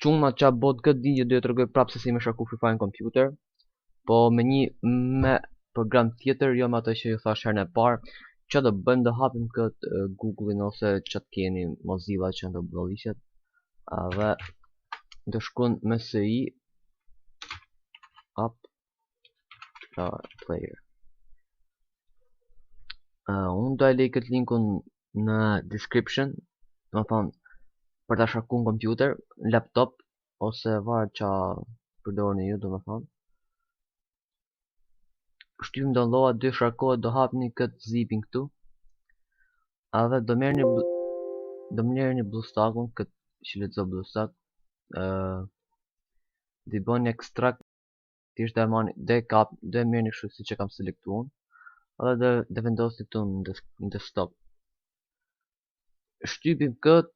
Çunga qa bot këtë digje do të tregoj prapë se si me shaku Free Fire në kompjuter, po me program tjetër, jo me ato që ju thash herën e parë. Ç'a do bëjmë, do hapim këtë Google-in ose ç'a të keni Mozilla që janë të budalliqet, dhe do shkruan MSI app player. Unë do e lej këtë linkun në description, do të thonë për ta shaku në kompjuter, laptop ose varet qa përdorni ju, do të thonë. Shtypim download, dy sharkohet, do hapni këtë zipin këtu. Edhe do merrni BlueStack-un, këtë që lexo BlueStack. Do i bëni extract, thjesht do e merrni kështu siç e kam selektuar. Edhe do vendosni këtu në desktop. Shtypim këtë.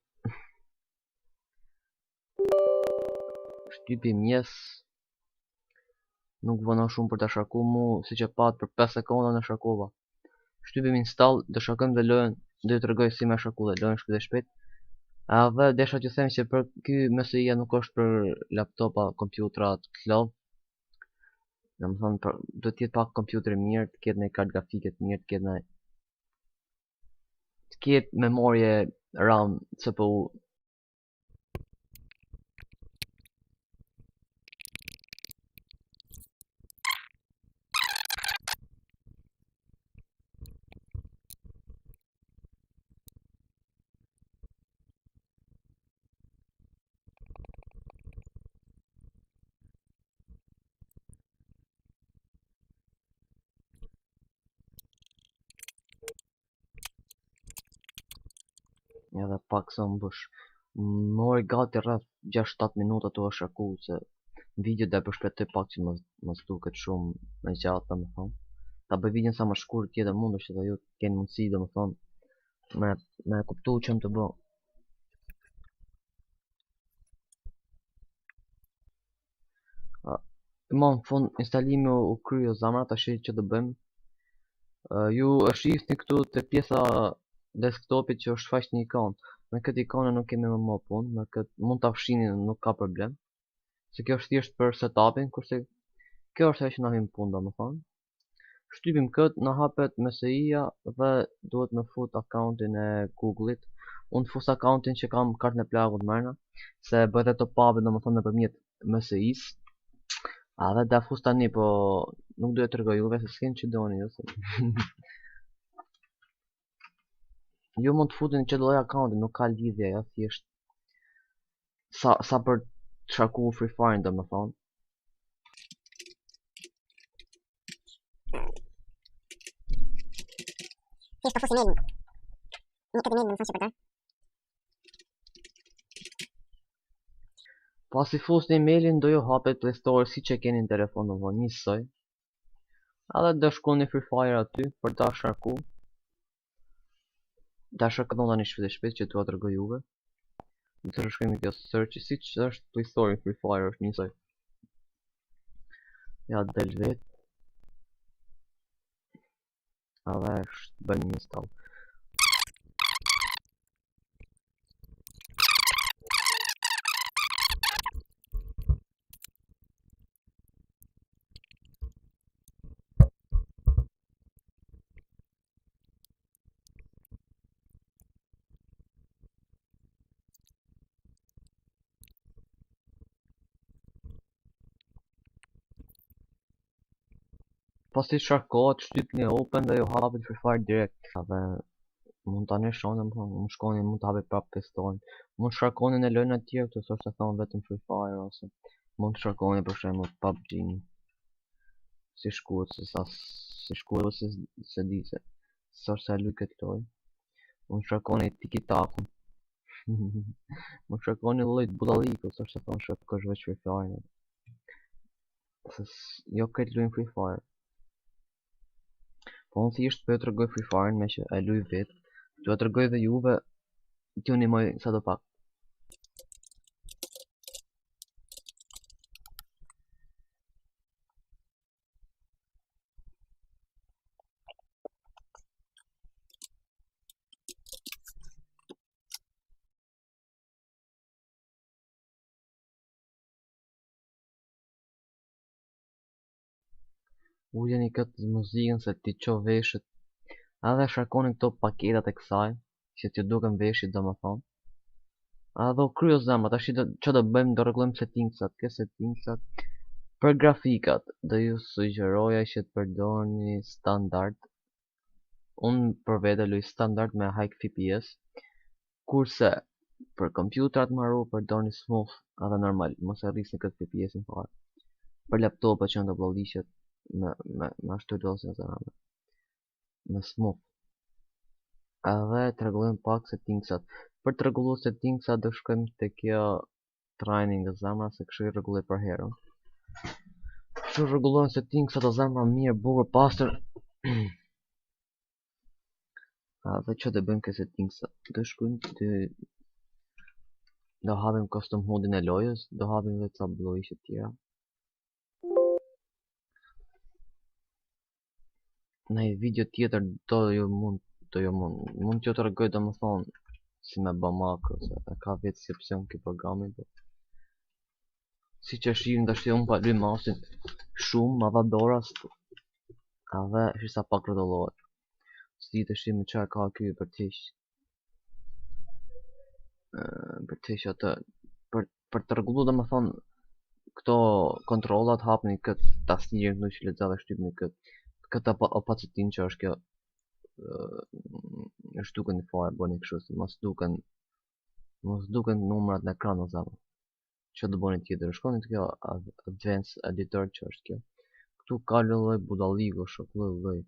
Shtypim yes. Nuk vëna shumë për ta shaku, mu siç e pat për 5 sekonda në shakova. Shtypim install, do shakojmë dhe lojën, do t'ju tregoj si me shaku dhe lojën shpejt e shpejt. Edhe desha t'ju them që për ky MSI-ja nuk është për laptopa, kompjutra të lodh. Domethënë do të jetë pak kompjuter mirë, të ketë një kartë grafike të mirë, të ketë memorie RAM, CPU. Edhe pak sa mbush. Mori gati rreth 6-7 minuta tu shaku, se video dhe përshpetoj pak që mos duket shumë me gjatë, domethënë. Ta bëj videon sa më shkurt tjetër mundesh edhe ju keni mundësi, domethënë, me kuptu ç'm të bë. Më në fund instalimi u kryo zamra, tash që do bëjmë. Ju e shihni këtu te pjesa desktopit që është faq një ikon. Me këtë ikonë nuk kemi më punë, me këtë mund ta fshini, nuk ka problem. Se kjo është thjesht për setupin, kurse kjo është ajo që na vjen punë, domethënë. Shtypim këtë, na hapet MSI-ja dhe duhet me fut accountin e Google-it. Unë fus accountin që kam kartën e plagut mrena, se bëhet e top-up, domethënë nëpërmjet MSI-s. Edhe da fus tani, po nuk do e tregoj juve se s'keni që doni ju. Ju mund të futeni që do lloj accounti, nuk ka lidhje, ja thjesht sa për të shaku Free Fire, domethënë. Thjesht po fusi mailin. Nuk e di mailin, më thon shpejtar. Pasi fusni mailin, do ju hapet Play Store siç e keni në telefon, domethënë njësoj. Edhe do shkoni Free Fire aty për ta shaku. Da shakon tani shpejt që t'ua tregoj juve. Do të shkruajmë kjo search siç është Play Store Free Fire, është njësoj. Ja del vet. Edhe bëjmë install. Pasi sharkohet, shtypni open dhe ju hapet Free Fire direkt. Edhe mund ta nëshoni, mund shkoni, mund të hapet prapë Play Store. Mund sharkoni në lojën e tjerë, këtu s'është të thonë vetëm Free Fire, ose mund të sharkoni për shembull PUBG. Si shkuhet se di se s'është se luaj këtë lojë. Mund sharkoni Tiki-Taku. Mund sharkoni lloj budalliku, s'është të thonë shkosh veç Free Fire. Jo këtë luajn Free Fire. Po unë thjesht po ju tregoj Free Fire me që e luaj vetë. Do t'ju tregoj dhe juve, t'ju ndihmoj sadopak. Uljeni këtë muzikën se ti qo veshët. Edhe shkarkoni këto paketat e kësaj, që t'ju duken veshit domethënë. Edhe u kryo zemra, tash që do bëjmë, do rregullojmë settingsat. Për grafikat, do ju sugjeroja që të përdorni standard. Unë për vete luj standard me high FPS. Kurse për kompjuterat marru përdorni smooth edhe normal, mos e rrisni këtë FPS-in fare. Për laptopet që në do bllishet me ashtu losin me smooth. Edhe të rregullojmë pak settingsat. Për të rregulluar settingsat do shkojmë te kjo training e zemra se kështu I rregulloj për herën. Kështu rregullojmë settingsat e zemra mirë, bukur, pastër. Edhe që të bëjmë këtë settingsat, do shkojmë do hapim custom HUD-in e lojës, do hapim edhe ca blloqe të tjera. Në një video tjetër mund t'ju të rregoj domethënë si me bë makro, se ka vetë si opsion këtë programin. Si që shihni tash unë pa luj mausin shumë, ma dha dora edhe shisa pak rrotullohet. Si të shihni çfarë ka ky për tesh atë për të rregulluar domethënë këto kontrollat, hapni këtë tastirin këtu që lexova, shtypni këtë opacitin që është kjo. Është duken fare bëni kështu si mos duken numrat në ekran o zama. Që do bëni tjetër, shkoni të kjo advanced editor që është kjo. Këtu ka lloj budalliku, shok lloj.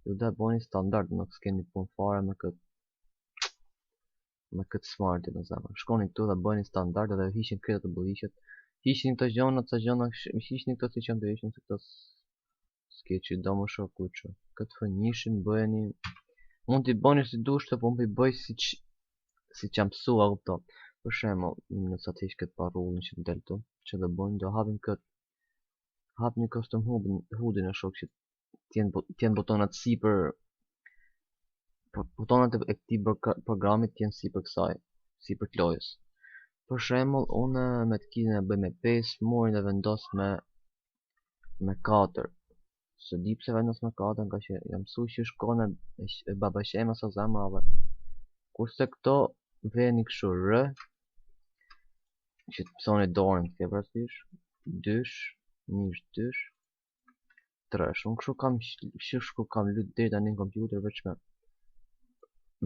Ju da bëni standard, nuk s'keni punë fare me këtë smartin o zama. Shkoni këtu dhe bëni standard dhe hiqin këto të bulliqet. Hiqni këto gjona, hiqni këto si që të hiqin se këto s'keqi do më shoku që këtë fënishin bëjeni mund t'i bëni si dushte, po më bëj si që mësua kupto. Për shembull, nëse të hiq këtë parullin që del këtu, që do bëjmë, do hapni custom HUD-in e shok që t'jen butonat sipër butonat e këtij programi t'jen sipër kësaj, sipër lojës. Për shembull, unë me të kilin e bëj me 5, morin e vendos me 4. Se di pse vendos me 4, nga që jam mësu që shkone e babashema sa zemrave. Kurse këto veni kështu R, që të pësoni dorën të ke parasysh, 2, 1, 2, 3. Unë kështu kam lut deri tani në kompjuter veç me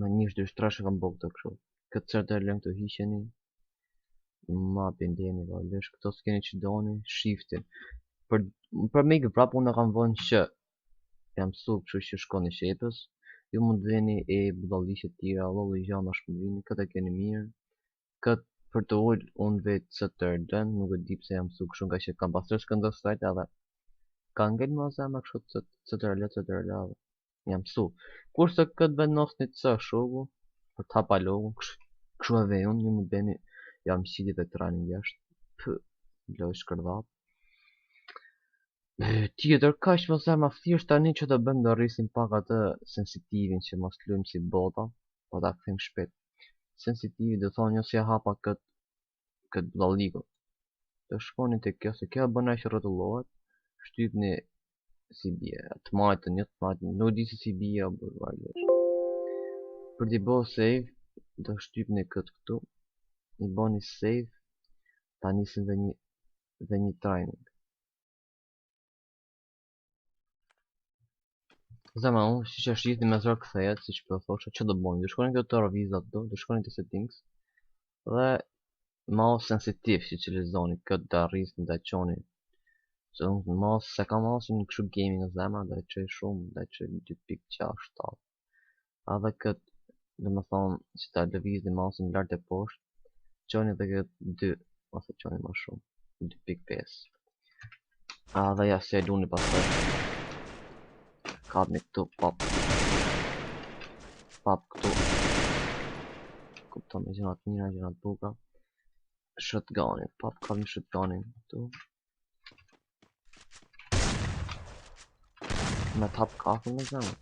1, 2, 3 kam bërë këto kështu. Këtë çfarë lëm këtu hiqeni. Mapin deni valesh, këto s'keni që doni, shiftin. Për me prapë unë kam vënë që jam mësu kështu që shkoni shepës. Ju mund veni e budalliqe të tjera, lolli gjana shpëndrini, këtë e keni mirë. Këtë për të ullë unë vetë CTRL, nuk e di pse jam mësu kështu nga që kam pasër shkëndër sajt edhe ka ngell ma zema kështu CTRL edhe jam mësu. Kurse këtë vendosni C shoku, për të hapa logo, kështu e vej unë, ju mund veni jam qiti dhe training jashtë, loj shkërdhap. Tjetër kaq më zema thjesht tani që të bëjmë do rrisim pak atë sensitivin që mos lujmë si bota, po ta kthejmë shpejt. Sensitivi do thonë jo si e hapa këtë budalliku. Do shkoni te kjo se kjo bën aq rrotullohet, shtypni si bie, të majtën, jo të majtën, nuk di si bie apo valesh. Për t'i bëu save, do shtypni këtë këtu, i bëni save, ta nisim dhe një training. Zema unë, që është gjithë me zërë këthejet, si që për thosha, që do bëjmë? Do shkoni këtë të revizat do shkoni të settings, dhe mouse sensitiv që lezoni, këtë da rrisni, da qoni. Se unë mouse, se ka mouse në këshu gaming e zema, da qoj shumë, da qoj 2.6. Adhe këtë, dhe më thonë, që ta lëvizni mouse në lartë e poshtë, qoni dhe këtë 2, ose qoni ma shumë, 2.5. Adhe ja se luni pasaj. Kapni këtu, pop këtu, kupto me gjënat mira, gjënat buka, shotgunin, pop kapni shotgunin këtu, me tap kafën me zemë.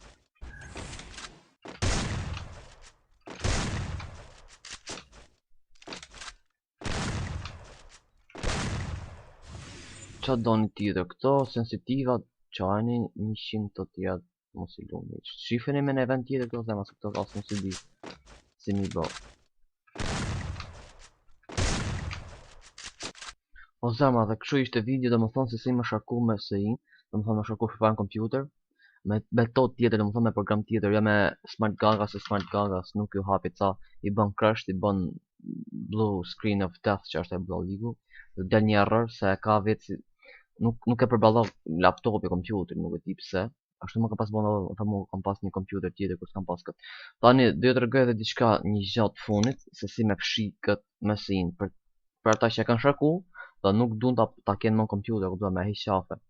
Qa doni tjetër, këto sensitivat qajni 100 të tjera mos i luni. Shifeni me në event tjetër këto zemra se këto asë mos i di si mi bo. O zemra dhe kështu ishte video, dhe më thonë se si më shaku me SI, dhe më thonë më shaku shpër në kompjuter, me metod tjetër, dhe më thonë me program tjetër, jo me Smart Gagas, se Smart Gagas nuk ju hapi ca, i bën crash, i bën blue screen of death që është e blue ligu, dhe del një error se ka vetë si, nuk e përballon laptopi, kompjuteri, nuk e di pse. Ashtu më ka pas bënë edhe më kam pas një kompjuter tjetër kur s'kam pas kët. Tani do t'ju tregoj edhe diçka një gjatë fundit se si me fshi kët mesin për ata që kanë shaku, dhe nuk duan ta kenë në kompjuter, kupton me hiq qafe.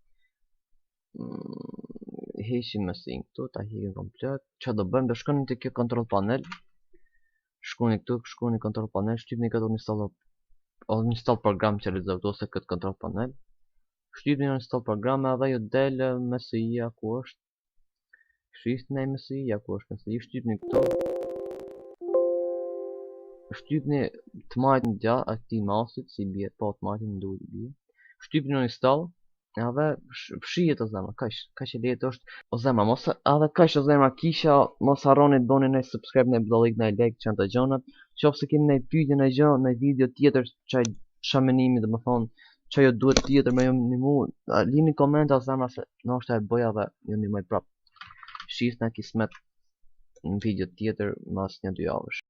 Heqim mesin këtu, ta heqim komplet. Çfarë do bëjmë? Do shkoni te kjo control panel. Shkoni këtu, shkoni control panel, shtypni këtë uninstall program që realizoj ose këtë control panel. Shtypni uninstall program edhe ju del MSI-ja ku është. Shifni MSI-ja ku është MSI, shtypni këtu. Shtypni të majtën gjatë aktiv mouse-it si bie, po të majtën duhet bie. Shtypni uninstall. Edhe fshihet o zemra, kaq e lehtë është. O zemra, mos edhe kaq o zemra kisha, mos harroni të bëni një subscribe, një like, një like që janë të gjonat. Qofse keni një pyetje në gjë, në video tjetër çaj menimi, domethënë çajo duhet tjetër me ju ndihmu. Lini komente o zemra se ndoshta e bëja dhe ju ndihmoj prap. Shihni kismet në video tjetër mas një 2 javësh.